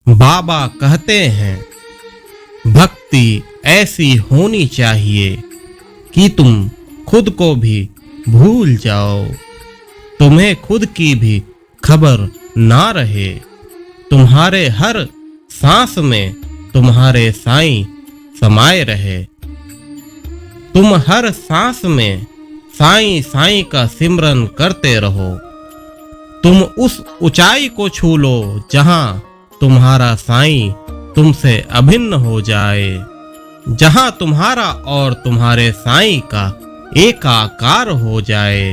बाबा कहते हैं, भक्ति ऐसी होनी चाहिए कि तुम खुद को भी भूल जाओ, तुम्हें खुद की भी खबर ना रहे। तुम्हारे हर सांस में तुम्हारे साईं समाये रहे। तुम हर सांस में साईं साईं का सिमरन करते रहो। तुम उस ऊंचाई को छू लो जहां तुम्हारा साईं तुमसे अभिन्न हो जाए, जहां तुम्हारा और तुम्हारे साईं का एकाकार हो जाए।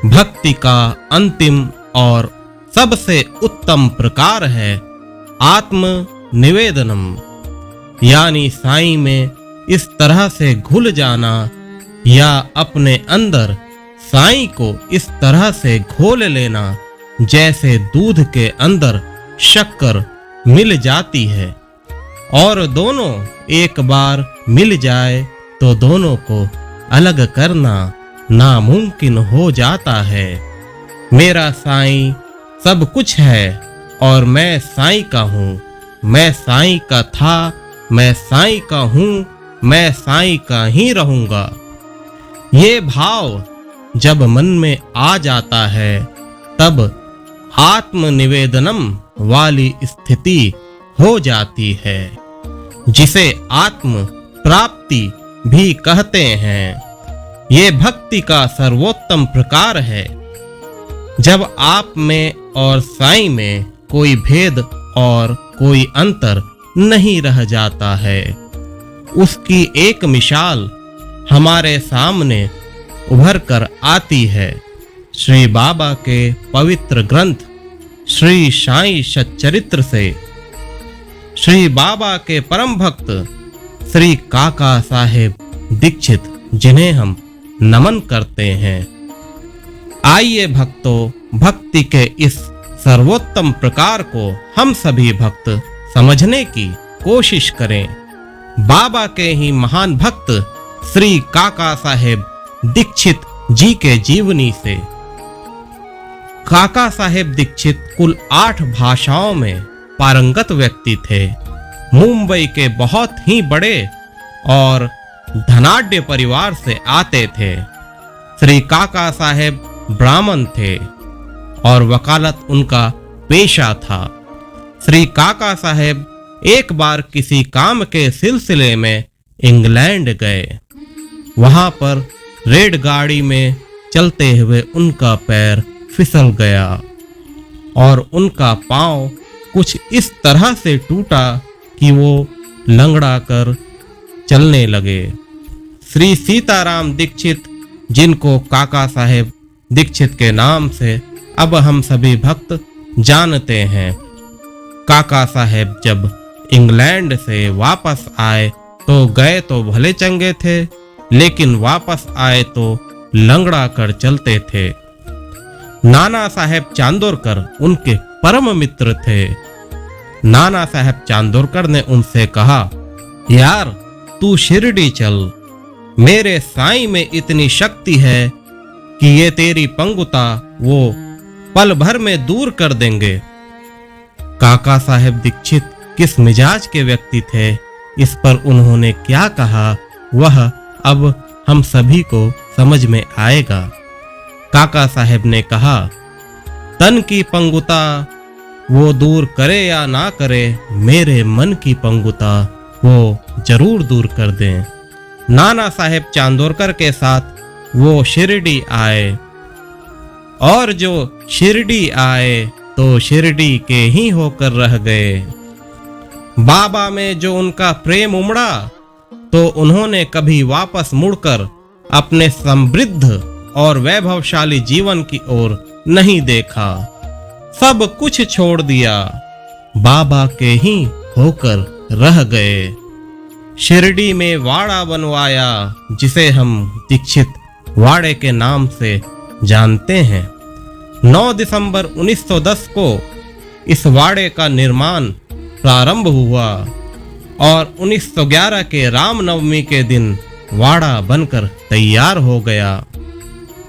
भक्ति का अंतिम और सबसे उत्तम प्रकार है आत्म निवेदनम, यानी साईं में इस तरह से घुल जाना या अपने अंदर साईं को इस तरह से घोल लेना जैसे दूध के अंदर शक्कर मिल जाती है, और दोनों एक बार मिल जाए तो दोनों को अलग करना नामुमकिन हो जाता है। मेरा साईं सब कुछ है और मैं साईं का हूँ। मैं साईं का था, मैं साईं का हूँ, मैं साईं का ही रहूंगा। ये भाव जब मन में आ जाता है तब आत्मनिवेदनम वाली स्थिति हो जाती है, जिसे आत्म प्राप्ति भी कहते हैं। ये भक्ति का सर्वोत्तम प्रकार है। जब आप में और साईं में कोई भेद और कोई अंतर नहीं रह जाता है, उसकी एक मिसाल हमारे सामने उभर कर आती है। श्री बाबा के पवित्र ग्रंथ श्री साईं सच्चरित्र से। श्री बाबा के परम भक्त श्री काका साहेब दीक्षित, जिन्हें हम नमन करते हैं। आइए भक्तों, भक्ति के इस सर्वोत्तम प्रकार को हम सभी भक्त समझने की कोशिश करें। बाबा के ही महान भक्त श्री काका साहेब दीक्षित जी के जीवनी से। काका साहेब दीक्षित कुल 8 भाषाओं में पारंगत व्यक्ति थे। मुंबई के बहुत ही बड़े और धनाढ्य परिवार से आते थे। श्री काका साहेब ब्राह्मण थे और वकालत उनका पेशा था। श्री काका साहेब एक बार किसी काम के सिलसिले में इंग्लैंड गए। वहां पर रेलगाड़ी में चलते हुए उनका पैर फिसल गया और उनका पांव कुछ इस तरह से टूटा कि वो लंगड़ा कर चलने लगे। श्री सीताराम दीक्षित, जिनको काका साहेब दीक्षित के नाम से अब हम सभी भक्त जानते हैं, काका साहेब जब इंग्लैंड से वापस आए तो गए तो भले चंगे थे, लेकिन वापस आए तो लंगड़ा कर चलते थे। नाना साहेब चांदोरकर उनके परम मित्र थे। नाना साहेब चांदोरकर ने उनसे कहा, यार तू शिरडी चल, मेरे साईं में इतनी शक्ति है कि ये तेरी पंगुता वो पल भर में दूर कर देंगे। काका साहेब दीक्षित किस मिजाज के व्यक्ति थे, इस पर उन्होंने क्या कहा वह अब हम सभी को समझ में आएगा। काका साहेब ने कहा, तन की पंगुता वो दूर करे या ना करे, मेरे मन की पंगुता वो जरूर दूर कर दें। नाना साहेब चांदोरकर के साथ वो शिरडी आए, और जो शिरडी आए तो शिरडी के ही होकर रह गए। बाबा में जो उनका प्रेम उमड़ा तो उन्होंने कभी वापस मुड़कर अपने समृद्ध और वैभवशाली जीवन की ओर नहीं देखा। सब कुछ छोड़ दिया, बाबा के ही होकर रह गए। शिरडी में वाड़ा बनवाया, जिसे हम दीक्षित वाड़े के नाम से जानते हैं। 9 दिसंबर 1910 को इस वाड़े का निर्माण प्रारंभ हुआ और 1911 के रामनवमी के दिन वाड़ा बनकर तैयार हो गया।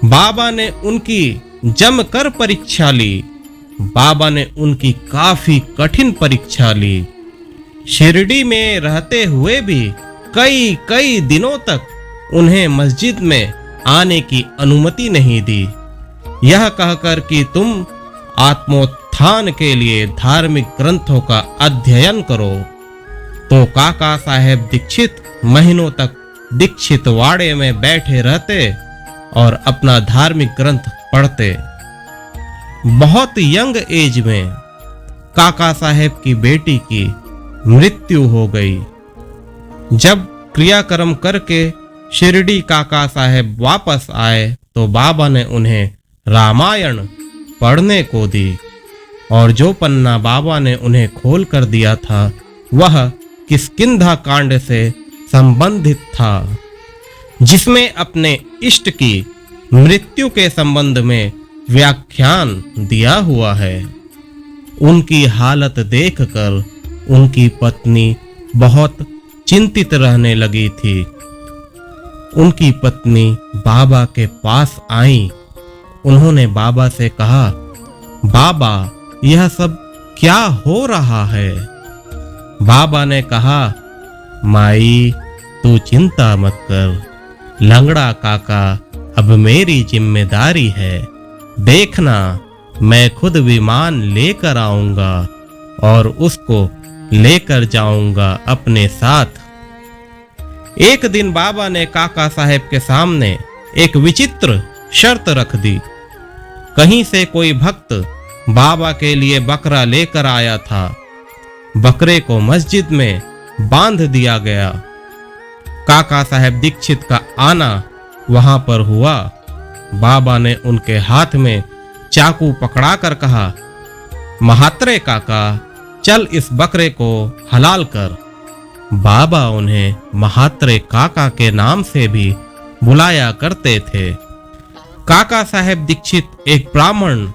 बाबा ने उनकी जमकर परीक्षा ली बाबा ने उनकी काफी कठिन परीक्षा ली। शिरडी में रहते हुए भी कई कई दिनों तक उन्हें मस्जिद में आने की अनुमति नहीं दी, यह कहकर कि तुम आत्मोत्थान के लिए धार्मिक ग्रंथों का अध्ययन करो। तो काका साहेब दीक्षित महीनों तक दीक्षित वाड़े में बैठे रहते और अपना धार्मिक ग्रंथ पढ़ते। बहुत यंग एज में काका साहेब की बेटी की मृत्यु हो गई। जब क्रियाक्रम करके शिरडी काका साहेब वापस आए तो बाबा ने उन्हें रामायण पढ़ने को दी, और जो पन्ना बाबा ने उन्हें खोल कर दिया था वह किष्किंधा कांड से संबंधित था, जिसमें अपने इष्ट की मृत्यु के संबंध में व्याख्यान दिया हुआ है। उनकी हालत देखकर उनकी पत्नी बहुत चिंतित रहने लगी थी। उनकी पत्नी बाबा के पास आई। उन्होंने बाबा से कहा, बाबा यह सब क्या हो रहा है? बाबा ने कहा, माई तू चिंता मत कर, लंगड़ा काका अब मेरी जिम्मेदारी है। देखना मैं खुद विमान लेकर आऊंगा और उसको लेकर जाऊंगा अपने साथ। एक दिन बाबा ने काका साहेब के सामने एक विचित्र शर्त रख दी। कहीं से कोई भक्त बाबा के लिए बकरा लेकर आया था। बकरे को मस्जिद में बांध दिया गया। काका साहेब दीक्षित का आना वहां पर हुआ। बाबा ने उनके हाथ में चाकू पकड़ाकर कहा, महात्रे काका चल इस बकरे को हलाल कर। बाबा उन्हें महात्रे काका के नाम से भी बुलाया करते थे। काका साहेब दीक्षित एक ब्राह्मण,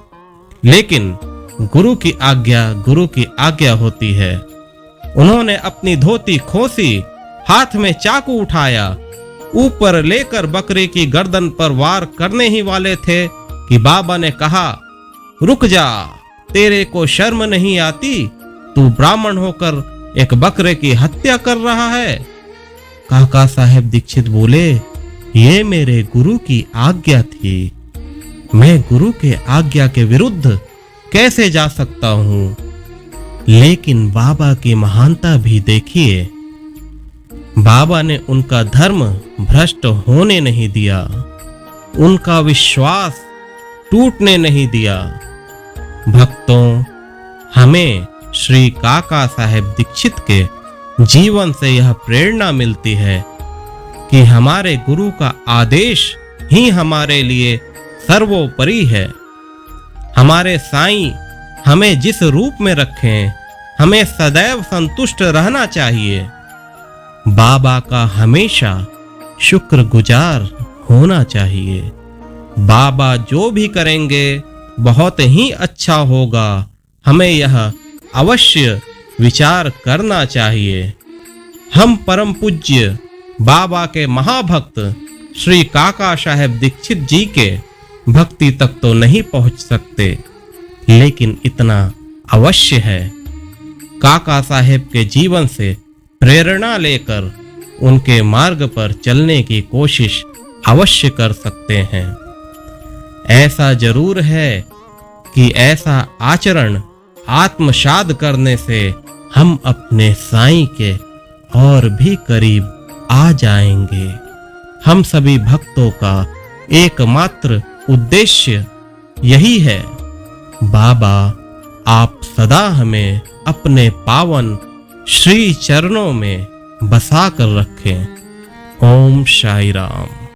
लेकिन गुरु की आज्ञा होती है। उन्होंने अपनी धोती खोसी, हाथ में चाकू उठाया, ऊपर लेकर बकरे की गर्दन पर वार करने ही वाले थे कि बाबा ने कहा, रुक जा, तेरे को शर्म नहीं आती? तू ब्राह्मण होकर एक बकरे की हत्या कर रहा है। काका साहेब दीक्षित बोले, ये मेरे गुरु की आज्ञा थी, मैं गुरु के आज्ञा के विरुद्ध कैसे जा सकता हूं? लेकिन बाबा की महानता भी देखिए। बाबा ने उनका धर्म भ्रष्ट होने नहीं दिया, उनका विश्वास टूटने नहीं दिया। भक्तों, हमें श्री काका साहेब दीक्षित के जीवन से यह प्रेरणा मिलती है कि हमारे गुरु का आदेश ही हमारे लिए सर्वोपरि है। हमारे साईं हमें जिस रूप में रखें, हमें सदैव संतुष्ट रहना चाहिए। बाबा का हमेशा शुक्रगुजार होना चाहिए। बाबा जो भी करेंगे बहुत ही अच्छा होगा, हमें यह अवश्य विचार करना चाहिए। हम परम पूज्य बाबा के महाभक्त श्री काका साहेब दीक्षित जी के भक्ति तक तो नहीं पहुंच सकते, लेकिन इतना अवश्य है, काका साहेब के जीवन से प्रेरणा लेकर उनके मार्ग पर चलने की कोशिश अवश्य कर सकते हैं। ऐसा जरूर है कि ऐसा आचरण आत्मसात करने से हम अपने साईं के और भी करीब आ जाएंगे। हम सभी भक्तों का एकमात्र उद्देश्य यही है। बाबा आप सदा हमें अपने पावन श्री चरणों में बसा कर रखें। ओम साई राम।